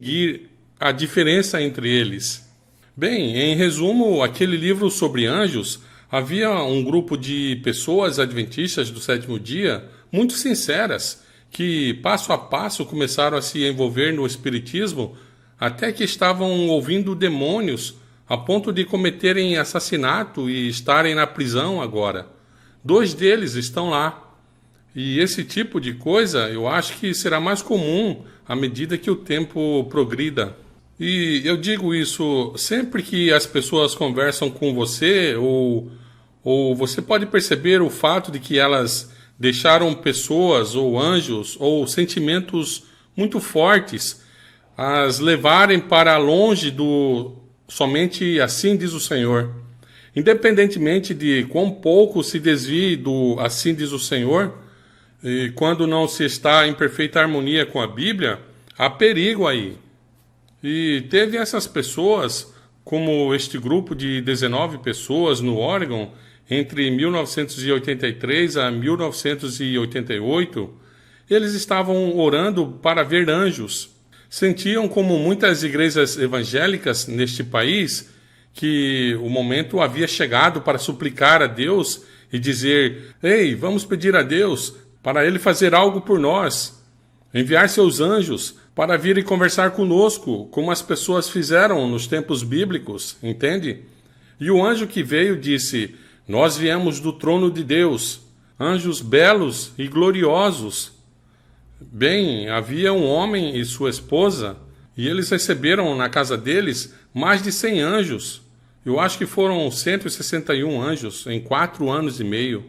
distinguir a diferença entre eles. Bem, em resumo, aquele livro sobre anjos, havia um grupo de pessoas adventistas do sétimo dia, muito sinceras, que passo a passo começaram a se envolver no espiritismo, até que estavam ouvindo demônios a ponto de cometerem assassinato e estarem na prisão agora. 2 deles estão lá. E esse tipo de coisa eu acho que será mais comum à medida que o tempo progrida. E eu digo isso sempre que as pessoas conversam com você, ou você pode perceber o fato de que elas deixaram pessoas, ou anjos, ou sentimentos muito fortes, as levarem para longe do somente assim diz o Senhor. Independentemente de quão pouco se desvie do assim diz o Senhor, e quando não se está em perfeita harmonia com a Bíblia, há perigo aí. E teve essas pessoas, como este grupo de 19 pessoas no Oregon, entre 1983 a 1988, eles estavam orando para ver anjos. Sentiam, como muitas igrejas evangélicas neste país, que o momento havia chegado para suplicar a Deus e dizer: ei, vamos pedir a Deus para Ele fazer algo por nós, enviar seus anjos para vir e conversar conosco, como as pessoas fizeram nos tempos bíblicos, entende? E o anjo que veio disse: nós viemos do trono de Deus, anjos belos e gloriosos. Bem, havia um homem e sua esposa, e eles receberam na casa deles mais de 100 anjos. Eu acho que foram 161 anjos em 4 anos e meio.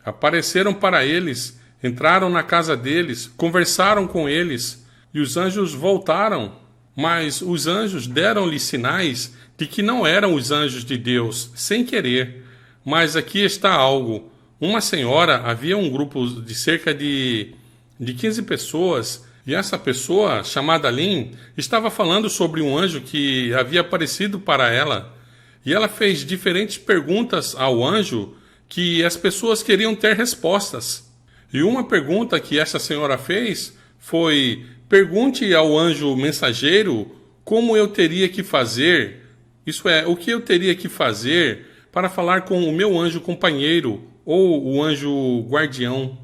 Apareceram para eles, entraram na casa deles, conversaram com eles, e os anjos voltaram. Mas os anjos deram-lhe sinais de que não eram os anjos de Deus, sem querer. Mas aqui está algo. Uma senhora, havia um grupo de cerca de 15 pessoas, e essa pessoa, chamada Lynn, estava falando sobre um anjo que havia aparecido para ela. E ela fez diferentes perguntas ao anjo que as pessoas queriam ter respostas. E uma pergunta que essa senhora fez foi: pergunte ao anjo mensageiro como eu teria que fazer, isso é, o que eu teria que fazer para falar com o meu anjo companheiro ou o anjo guardião.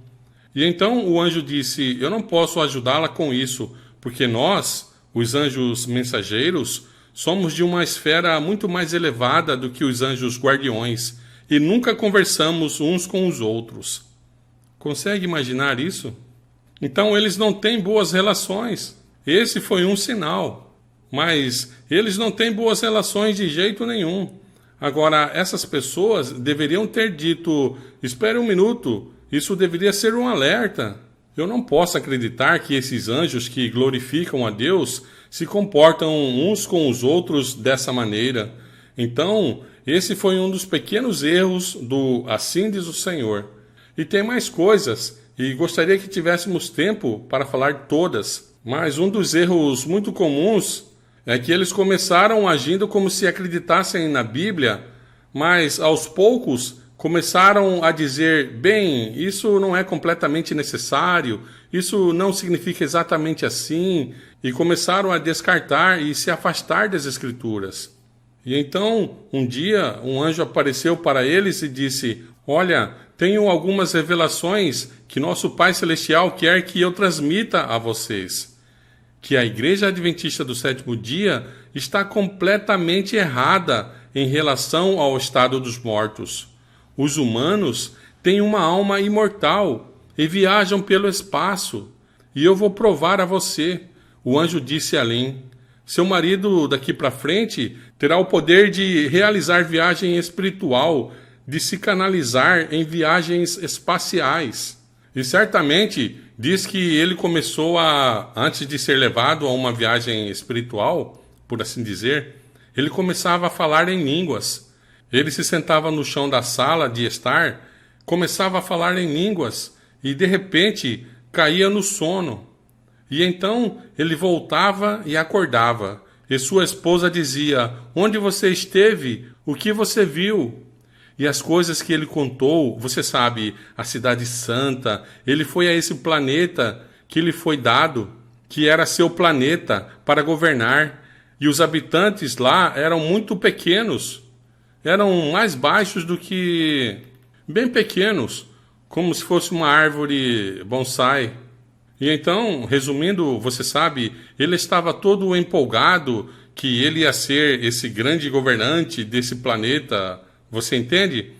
E então o anjo disse: eu não posso ajudá-la com isso, porque nós, os anjos mensageiros, somos de uma esfera muito mais elevada do que os anjos guardiões e nunca conversamos uns com os outros. Consegue imaginar isso? Então eles não têm boas relações. Esse foi um sinal. Mas eles não têm boas relações de jeito nenhum. Agora, essas pessoas deveriam ter dito: espere um minuto, isso deveria ser um alerta. Eu não posso acreditar que esses anjos que glorificam a Deus se comportam uns com os outros dessa maneira. Então, esse foi um dos pequenos erros do assim diz o Senhor. E tem mais coisas, e gostaria que tivéssemos tempo para falar todas. Mas um dos erros muito comuns é que eles começaram agindo como se acreditassem na Bíblia, mas aos poucos começaram a dizer: bem, isso não é completamente necessário, isso não significa exatamente assim, e começaram a descartar e se afastar das Escrituras. E então, um dia, um anjo apareceu para eles e disse: olha, tenho algumas revelações que nosso Pai Celestial quer que eu transmita a vocês. Que a Igreja Adventista do Sétimo Dia está completamente errada em relação ao estado dos mortos. Os humanos têm uma alma imortal e viajam pelo espaço. E eu vou provar a você, o anjo disse a Lynn. Seu marido, daqui para frente, terá o poder de realizar viagem espiritual, de se canalizar em viagens espaciais. E certamente diz que ele começou antes de ser levado a uma viagem espiritual, por assim dizer, ele começava a falar em línguas. Ele se sentava no chão da sala de estar, começava a falar em línguas e de repente caía no sono. E então ele voltava e acordava. E sua esposa dizia: onde você esteve? O que você viu? E as coisas que ele contou, você sabe, a cidade santa, ele foi a esse planeta que lhe foi dado. que era seu planeta para governar, e os habitantes lá eram muito pequenos, eram mais baixos do que... bem pequenos, como se fosse uma árvore bonsai. E então, resumindo, você sabe, ele estava todo empolgado que ele ia ser esse grande governante desse planeta, você entende?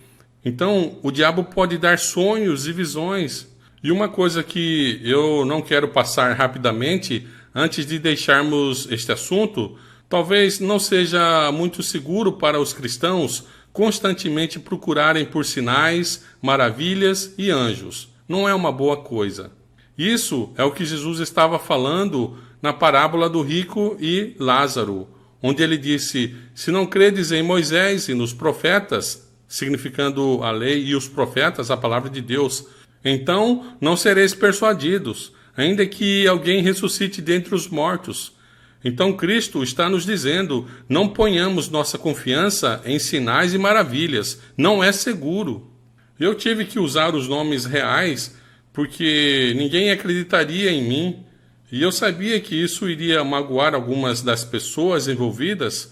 Então, o diabo pode dar sonhos e visões. E uma coisa que eu não quero passar rapidamente, antes de deixarmos este assunto, talvez não seja muito seguro para os cristãos constantemente procurarem por sinais, maravilhas e anjos. Não é uma boa coisa. Isso é o que Jesus estava falando na parábola do rico e Lázaro, onde ele disse: se não credes em Moisés e nos profetas, significando a lei e os profetas, a palavra de Deus, então não sereis persuadidos, ainda que alguém ressuscite dentre os mortos. Então Cristo está nos dizendo: não ponhamos nossa confiança em sinais e maravilhas, não é seguro. Eu tive que usar os nomes reais porque ninguém acreditaria em mim, e eu sabia que isso iria magoar algumas das pessoas envolvidas,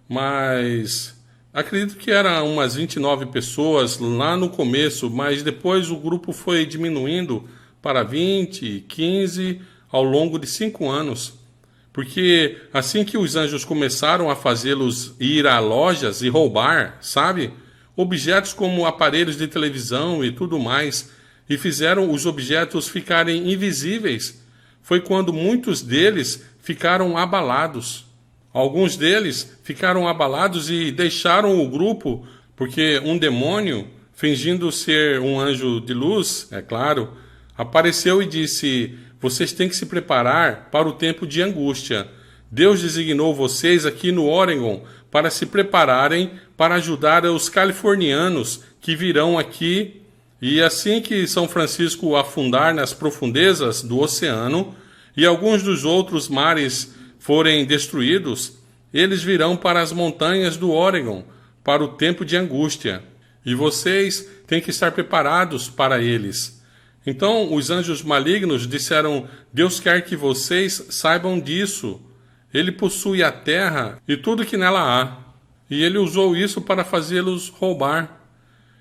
mas acredito que eram umas 29 pessoas lá no começo, mas depois o grupo foi diminuindo para 20, 15 ao longo de 5 anos. Porque assim que os anjos começaram a fazê-los ir a lojas e roubar, sabe? Objetos como aparelhos de televisão e tudo mais, e fizeram os objetos ficarem invisíveis, foi quando muitos deles ficaram abalados. Alguns deles ficaram abalados e deixaram o grupo, porque um demônio, fingindo ser um anjo de luz, é claro, apareceu e disse: vocês têm que se preparar para o tempo de angústia. Deus designou vocês aqui no Oregon para se prepararem para ajudar os californianos que virão aqui. E assim que São Francisco afundar nas profundezas do oceano e alguns dos outros mares forem destruídos, eles virão para as montanhas do Oregon, para o tempo de angústia. E vocês têm que estar preparados para eles. Então os anjos malignos disseram: Deus quer que vocês saibam disso. Ele possui a terra e tudo que nela há. E ele usou isso para fazê-los roubar.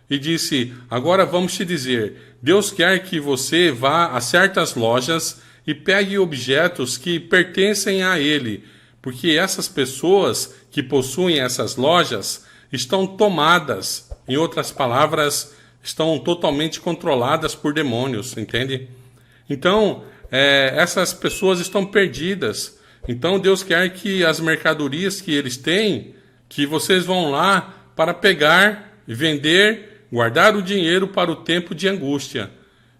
E disse: agora vamos te dizer, Deus quer que você vá a certas lojas e pegue objetos que pertencem a Ele, porque essas pessoas que possuem essas lojas estão tomadas, em outras palavras, estão totalmente controladas por demônios, entende? Então, essas pessoas estão perdidas. Então Deus quer que as mercadorias que eles têm, que vocês vão lá para pegar e vender, guardar o dinheiro para o tempo de angústia,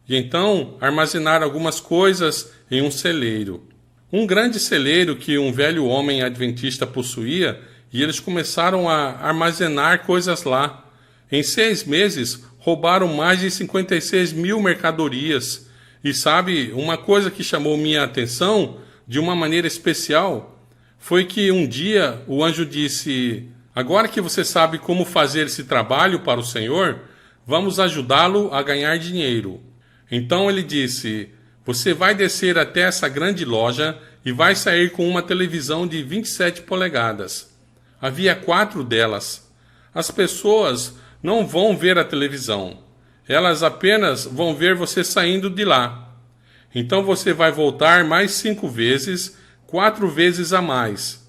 e então armazenar algumas coisas em um celeiro. Um grande celeiro que um velho homem adventista possuía, e eles começaram a armazenar coisas lá. Em 6 meses, roubaram mais de 56 mil mercadorias. E sabe, uma coisa que chamou minha atenção de uma maneira especial foi que um dia o anjo disse: agora que você sabe como fazer esse trabalho para o Senhor, vamos ajudá-lo a ganhar dinheiro. Então ele disse: você vai descer até essa grande loja e vai sair com uma televisão de 27 polegadas. Havia 4 delas. As pessoas não vão ver a televisão. Elas apenas vão ver você saindo de lá. Então você vai voltar mais 5 vezes, 4 vezes a mais.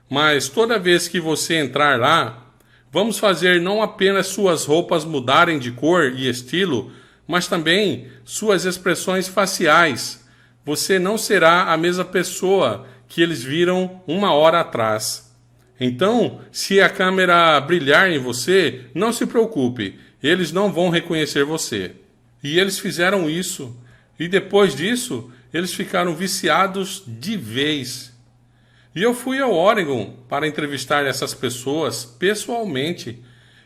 Mas toda vez que você entrar lá, vamos fazer não apenas suas roupas mudarem de cor e estilo, mas também suas expressões faciais. Você não será a mesma pessoa que eles viram 1 hora atrás. Então, se a câmera brilhar em você, não se preocupe, eles não vão reconhecer você. E eles fizeram isso. E depois disso, eles ficaram viciados de vez. E eu fui ao Oregon para entrevistar essas pessoas pessoalmente.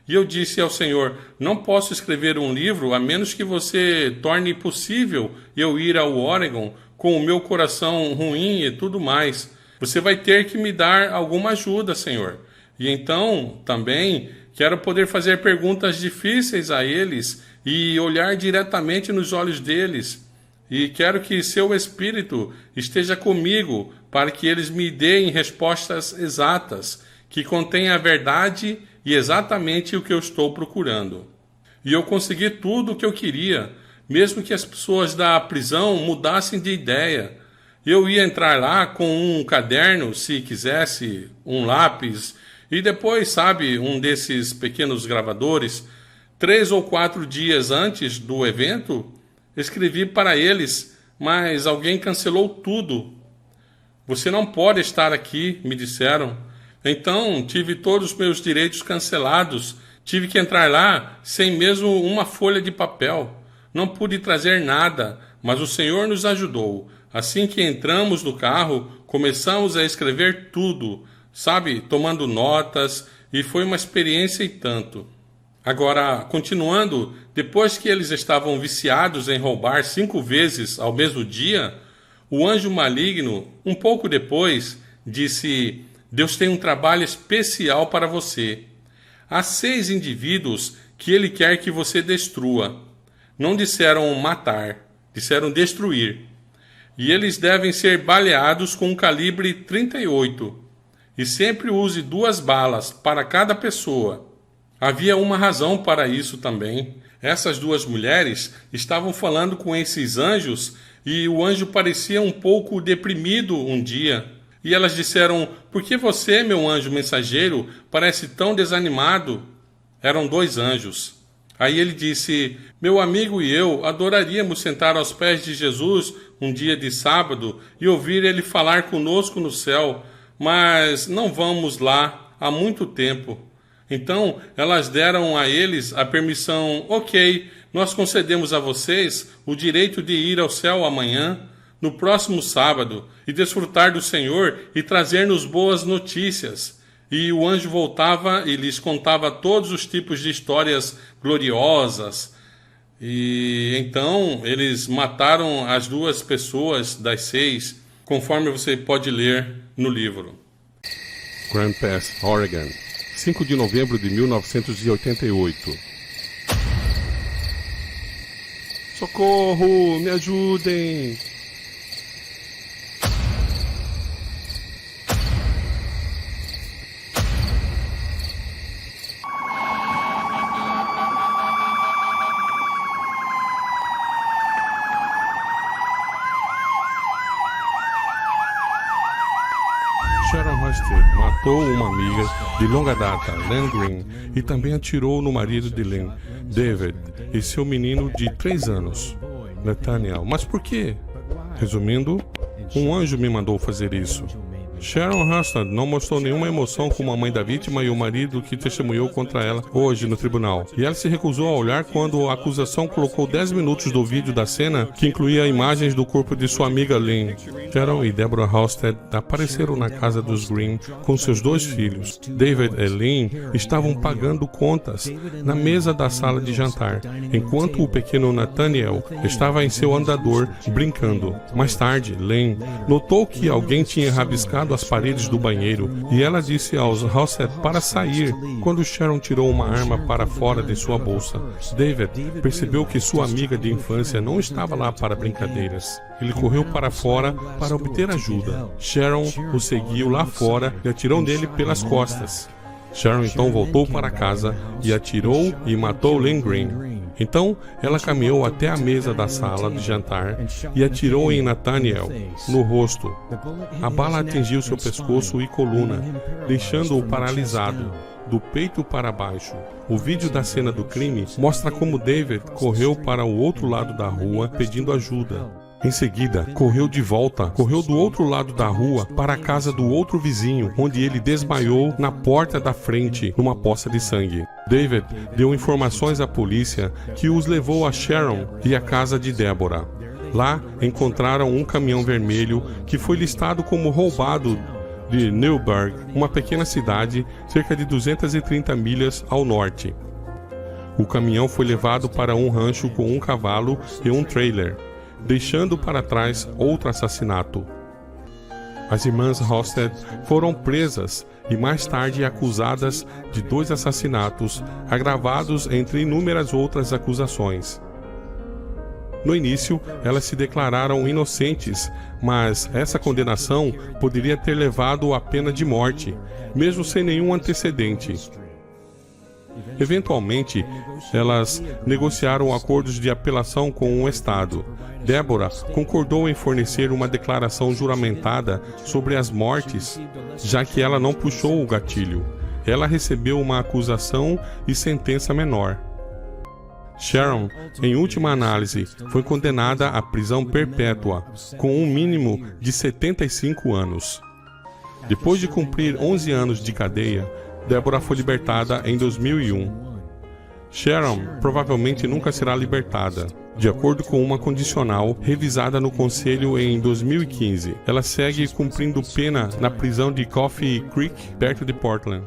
E eu disse ao Senhor: não posso escrever um livro a menos que você torne possível eu ir ao Oregon com o meu coração ruim e tudo mais. Você vai ter que me dar alguma ajuda, Senhor. E então, também, quero poder fazer perguntas difíceis a eles e olhar diretamente nos olhos deles. e quero que seu Espírito esteja comigo para que eles me deem respostas exatas, que contêm a verdade e exatamente o que eu estou procurando. E eu consegui tudo o que eu queria, mesmo que as pessoas da prisão mudassem de ideia. Eu ia entrar lá com um caderno, se quisesse, um lápis, e depois, sabe, um desses pequenos gravadores. 3 ou 4 dias antes do evento, escrevi para eles, mas alguém cancelou tudo. Você não pode estar aqui, me disseram. Então, tive todos os meus direitos cancelados. Tive que entrar lá sem mesmo uma folha de papel. Não pude trazer nada, mas o Senhor nos ajudou. Assim que entramos no carro, começamos a escrever tudo, sabe, tomando notas, e foi uma experiência e tanto. Agora, continuando, depois que eles estavam viciados em roubar 5 vezes ao mesmo dia, o anjo maligno, um pouco depois, disse: Deus tem um trabalho especial para você. Há 6 indivíduos que ele quer que você destrua. Não disseram matar, disseram destruir. E eles devem ser baleados com um calibre 38. E sempre use 2 balas para cada pessoa. Havia uma razão para isso também. Essas 2 mulheres estavam falando com esses anjos e o anjo parecia um pouco deprimido um dia. E elas disseram: por que você, meu anjo mensageiro, parece tão desanimado? Eram 2 anjos. Aí ele disse: meu amigo e eu adoraríamos sentar aos pés de Jesus um dia de sábado e ouvir ele falar conosco no céu, mas não vamos lá há muito tempo. Então elas deram a eles a permissão: ok, nós concedemos a vocês o direito de ir ao céu amanhã, no próximo sábado, e desfrutar do Senhor e trazer-nos boas notícias. E o anjo voltava e lhes contava todos os tipos de histórias gloriosas. E então eles mataram as 2 pessoas das 6, conforme você pode ler no livro. Grand Pass, Oregon, 5 de novembro de 1988. Socorro! Me ajudem! Sharon Husted matou uma amiga de longa data, Len Green, e também atirou no marido de Len, David, e seu menino de 3 anos, Nathaniel. Mas por quê? Resumindo, um anjo me mandou fazer isso. Sharon Husted não mostrou nenhuma emoção como a mãe da vítima e o marido que testemunhou contra ela hoje no tribunal. E ela se recusou a olhar quando a acusação colocou 10 minutos do vídeo da cena que incluía imagens do corpo de sua amiga Lynn. Sharon e Deborah Husted apareceram na casa dos Green com seus 2 filhos. David e Lynn estavam pagando contas na mesa da sala de jantar, enquanto o pequeno Nathaniel estava em seu andador brincando. Mais tarde, Lynn notou que alguém tinha rabiscado as paredes do banheiro e ela disse aos Husted para sair quando Sharon tirou uma arma para fora de sua bolsa. David percebeu que sua amiga de infância não estava lá para brincadeiras. Ele correu para fora para obter ajuda. Sharon o seguiu lá fora e atirou nele pelas costas. Sharon então voltou para casa e atirou e matou Len Green. Então, ela caminhou até a mesa da sala de jantar e atirou em Nathaniel, no rosto. A bala atingiu seu pescoço e coluna, deixando-o paralisado, do peito para baixo. O vídeo da cena do crime mostra como David correu para o outro lado da rua pedindo ajuda. Em seguida, correu de volta, correu do outro lado da rua para a casa do outro vizinho, onde ele desmaiou na porta da frente, numa poça de sangue. David deu informações à polícia que os levou a Sharon e à casa de Deborah. Lá, encontraram um caminhão vermelho que foi listado como roubado de Newburgh, uma pequena cidade cerca de 230 milhas ao norte. O caminhão foi levado para um rancho com um cavalo e um trailer, deixando para trás outro assassinato. As irmãs Husted foram presas e mais tarde acusadas de 2 assassinatos, agravados entre inúmeras outras acusações. No início, elas se declararam inocentes, mas essa condenação poderia ter levado à pena de morte, mesmo sem nenhum antecedente. Eventualmente, elas negociaram acordos de apelação com o Estado. Débora concordou em fornecer uma declaração juramentada sobre as mortes, já que ela não puxou o gatilho. Ela recebeu uma acusação e sentença menor. Sharon, em última análise, foi condenada à prisão perpétua, com um mínimo de 75 anos. Depois de cumprir 11 anos de cadeia, Débora foi libertada em 2001. Sharon provavelmente nunca será libertada. De acordo com uma condicional revisada no Conselho em 2015, ela segue cumprindo pena na prisão de Coffee Creek, perto de Portland.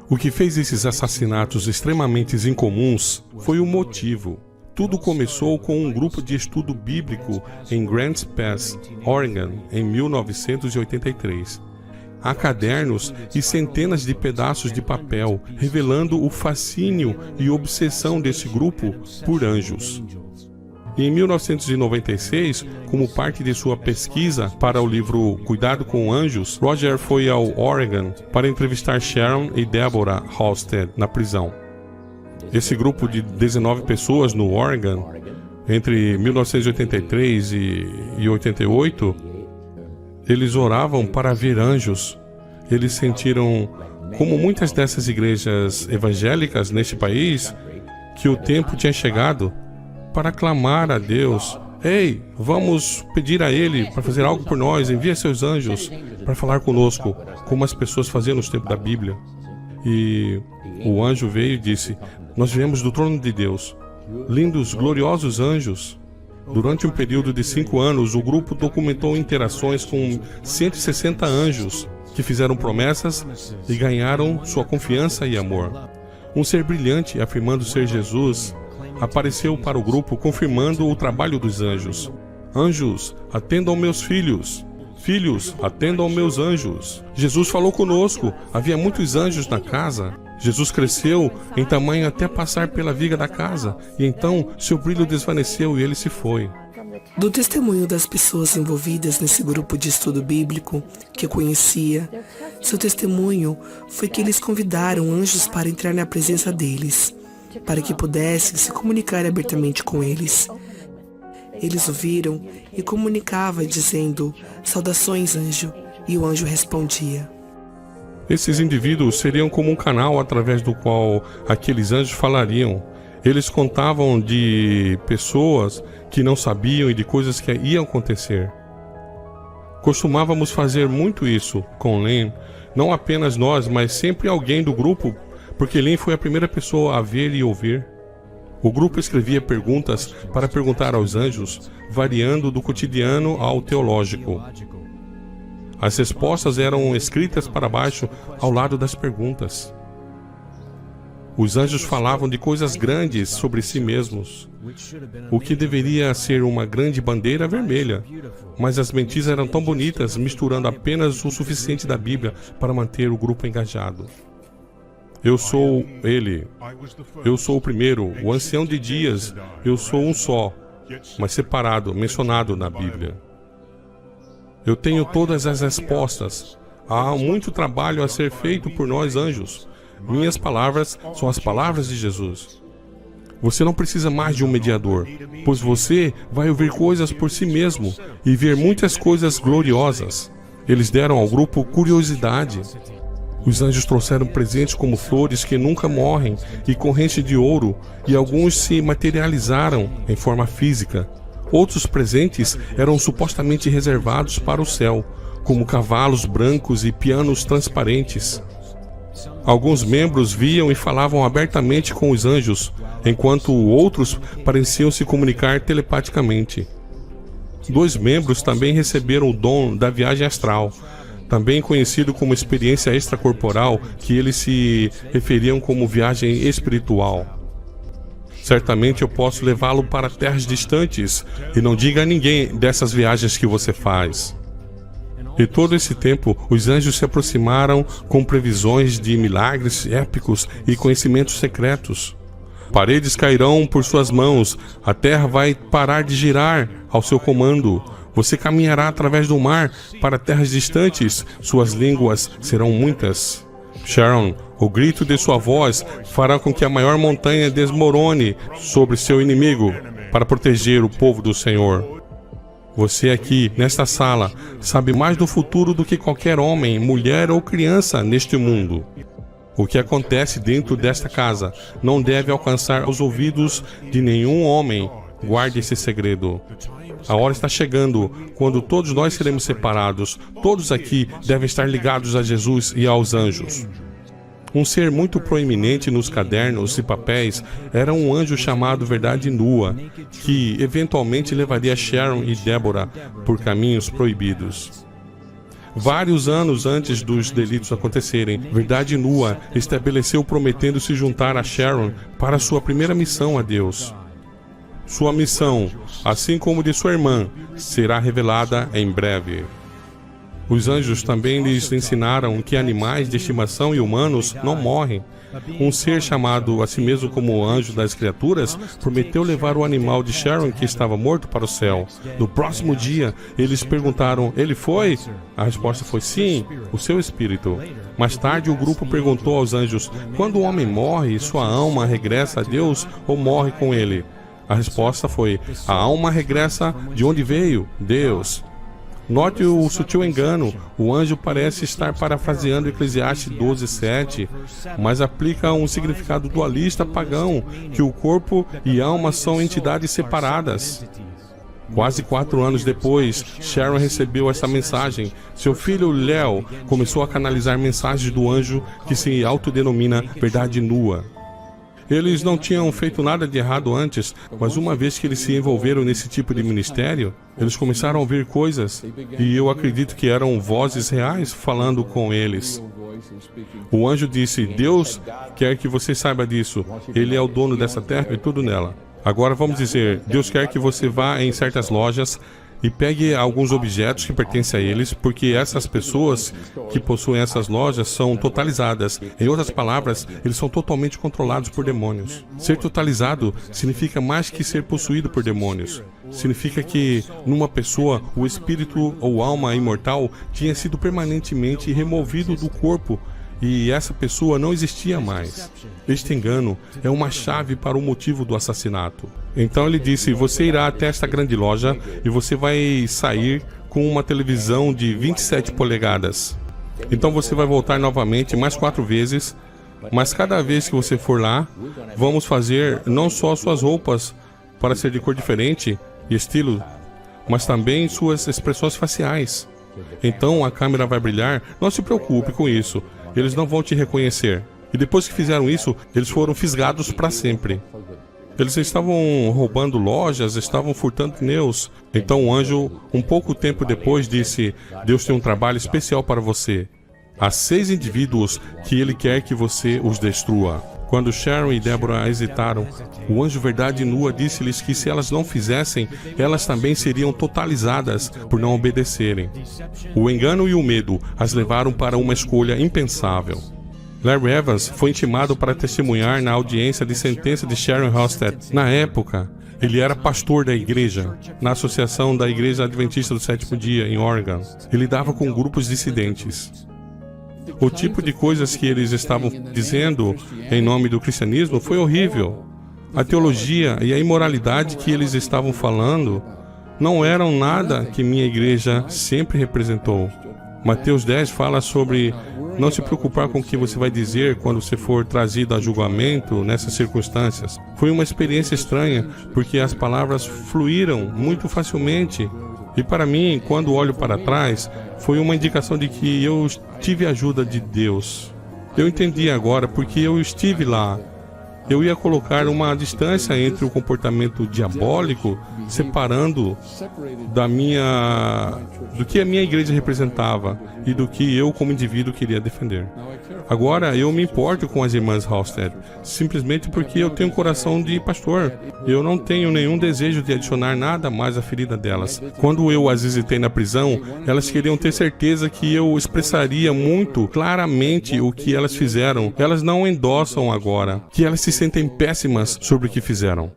O que fez esses assassinatos extremamente incomuns foi o motivo. Tudo começou com um grupo de estudo bíblico em Grants Pass, Oregon, em 1983. Há cadernos e centenas de pedaços de papel revelando o fascínio e obsessão desse grupo por anjos. Em 1996, como parte de sua pesquisa para o livro Cuidado com Anjos, Roger foi ao Oregon para entrevistar Sharon e Deborah Halstead na prisão. Esse grupo de 19 pessoas no Oregon, entre 1983 e 88, eles oravam para ver anjos. Eles sentiram, como muitas dessas igrejas evangélicas neste país, que o tempo tinha chegado para clamar a Deus. Ei, vamos pedir a Ele para fazer algo por nós, envia seus anjos para falar conosco, como as pessoas faziam nos tempos da Bíblia. E o anjo veio e disse: nós viemos do trono de Deus, lindos, gloriosos anjos. Durante um período de 5 anos, o grupo documentou interações com 160 anjos que fizeram promessas e ganharam sua confiança e amor. Um ser brilhante, afirmando ser Jesus, apareceu para o grupo confirmando o trabalho dos anjos. Anjos, atendam meus filhos. Filhos, atendam meus anjos. Jesus falou conosco. Havia muitos anjos na casa. Jesus cresceu em tamanho até passar pela viga da casa. E então seu brilho desvaneceu e ele se foi. Do testemunho das pessoas envolvidas nesse grupo de estudo bíblico que eu conhecia, seu testemunho foi que eles convidaram anjos para entrar na presença deles, para que pudessem se comunicar abertamente com eles. Eles ouviram e comunicava dizendo: saudações, anjo, e o anjo respondia. Esses indivíduos seriam como um canal através do qual aqueles anjos falariam. Eles contavam de pessoas que não sabiam e de coisas que iam acontecer. Costumávamos fazer muito isso com Len, não apenas nós, mas sempre alguém do grupo, porque Len foi a primeira pessoa a ver e ouvir. O grupo escrevia perguntas para perguntar aos anjos, variando do cotidiano ao teológico. As respostas eram escritas para baixo ao lado das perguntas. Os anjos falavam de coisas grandes sobre si mesmos, o que deveria ser uma grande bandeira vermelha, mas as mentiras eram tão bonitas, misturando apenas o suficiente da Bíblia para manter o grupo engajado. Eu sou ele, eu sou o primeiro, o ancião de dias, eu sou um só, mas separado, mencionado na Bíblia. Eu tenho todas as respostas. Há muito trabalho a ser feito por nós anjos. Minhas palavras são as palavras de Jesus. Você não precisa mais de um mediador, pois você vai ouvir coisas por si mesmo e ver muitas coisas gloriosas. Eles deram ao grupo curiosidade. Os anjos trouxeram presentes como flores que nunca morrem e correntes de ouro, e alguns se materializaram em forma física. Outros presentes eram supostamente reservados para o céu, como cavalos brancos e pianos transparentes. Alguns membros viam e falavam abertamente com os anjos, enquanto outros pareciam se comunicar telepaticamente. 2 membros também receberam o dom da viagem astral, também conhecido como experiência extracorporal, que eles se referiam como viagem espiritual. Certamente eu posso levá-lo para terras distantes, e não diga a ninguém dessas viagens que você faz. E todo esse tempo, os anjos se aproximaram com previsões de milagres épicos e conhecimentos secretos. Paredes cairão por suas mãos, a terra vai parar de girar ao seu comando. Você caminhará através do mar para terras distantes, suas línguas serão muitas. Sharon, o grito de sua voz fará com que a maior montanha desmorone sobre seu inimigo para proteger o povo do Senhor. Você aqui, nesta sala, sabe mais do futuro do que qualquer homem, mulher ou criança neste mundo. O que acontece dentro desta casa não deve alcançar os ouvidos de nenhum homem. Guarde esse segredo. A hora está chegando, quando todos nós seremos separados. Todos aqui devem estar ligados a Jesus e aos anjos. Um ser muito proeminente nos cadernos e papéis era um anjo chamado Verdade Nua, que eventualmente levaria Sharon e Deborah por caminhos proibidos. Vários anos antes dos delitos acontecerem, Verdade Nua estabeleceu prometendo se juntar a Sharon para sua primeira missão a Deus. Sua missão, assim como de sua irmã, será revelada em breve. Os anjos também lhes ensinaram que animais de estimação e humanos não morrem. Um ser chamado a si mesmo como anjo das criaturas prometeu levar o animal de Sharon que estava morto para o céu. No próximo dia, eles perguntaram: ele foi? A resposta foi sim, o seu espírito. Mais tarde, o grupo perguntou aos anjos: quando o homem morre, sua alma regressa a Deus ou morre com ele? A resposta foi: a alma regressa de onde veio, Deus. Note o sutil engano. O anjo parece estar parafraseando Eclesiastes 12:7, mas aplica um significado dualista pagão, que o corpo e alma são entidades separadas. Quase 4 anos depois, Sharon recebeu essa mensagem. Seu filho Léo começou a canalizar mensagens do anjo que se autodenomina Verdade Nua. Eles não tinham feito nada de errado antes, mas uma vez que eles se envolveram nesse tipo de ministério, eles começaram a ouvir coisas, e eu acredito que eram vozes reais falando com eles. O anjo disse: Deus quer que você saiba disso. Ele é o dono dessa terra e tudo nela. Agora vamos dizer, Deus quer que você vá em certas lojas e pegue alguns objetos que pertencem a eles, porque essas pessoas que possuem essas lojas são totalizadas. Em outras palavras, eles são totalmente controlados por demônios. Ser totalizado significa mais que ser possuído por demônios. Significa que, numa pessoa, o espírito ou alma imortal tinha sido permanentemente removido do corpo, e essa pessoa não existia mais. Este engano é uma chave para o motivo do assassinato. Então ele disse: você irá até esta grande loja e você vai sair com uma televisão de 27 polegadas. Então você vai voltar novamente mais 4 vezes, mas cada vez que você for lá, vamos fazer não só suas roupas para ser de cor diferente e estilo, mas também suas expressões faciais. Então a câmera vai brilhar. Não se preocupe com isso. Eles não vão te reconhecer. E depois que fizeram isso, eles foram fisgados para sempre. Eles estavam roubando lojas, estavam furtando pneus. Então o anjo, um pouco tempo depois, disse: Deus tem um trabalho especial para você. Há 6 indivíduos que ele quer que você os destrua. Quando Sharon e Deborah hesitaram, o anjo Verdade Nua disse-lhes que se elas não fizessem, elas também seriam totalizadas por não obedecerem. O engano e o medo as levaram para uma escolha impensável. Larry Evans foi intimado para testemunhar na audiência de sentença de Sharon Halstead. Na época, ele era pastor da igreja, na Associação da Igreja Adventista do Sétimo Dia, em Oregon. Ele lidava com grupos dissidentes. O tipo de coisas que eles estavam dizendo em nome do cristianismo foi horrível. A teologia e a imoralidade que eles estavam falando não eram nada que minha igreja sempre representou. Mateus 10 fala sobre não se preocupar com o que você vai dizer quando você for trazido a julgamento nessas circunstâncias. Foi uma experiência estranha, porque as palavras fluíram muito facilmente. E para mim, quando olho para trás, foi uma indicação de que eu tive a ajuda de Deus. Eu entendi agora porque eu estive lá. Eu ia colocar uma distância entre o comportamento diabólico separando do que a minha igreja representava e do que eu como indivíduo queria defender. Agora eu me importo com as irmãs Halstead, simplesmente porque eu tenho um coração de pastor. Eu não tenho nenhum desejo de adicionar nada mais à ferida delas. Quando eu as visitei na prisão, elas queriam ter certeza que eu expressaria muito claramente o que elas fizeram. Elas não endossam agora, que elas se sentem péssimas sobre o que fizeram.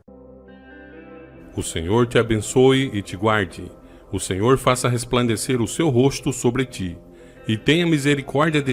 O Senhor te abençoe e te guarde. O Senhor faça resplandecer o seu rosto sobre ti e tenha misericórdia de ti.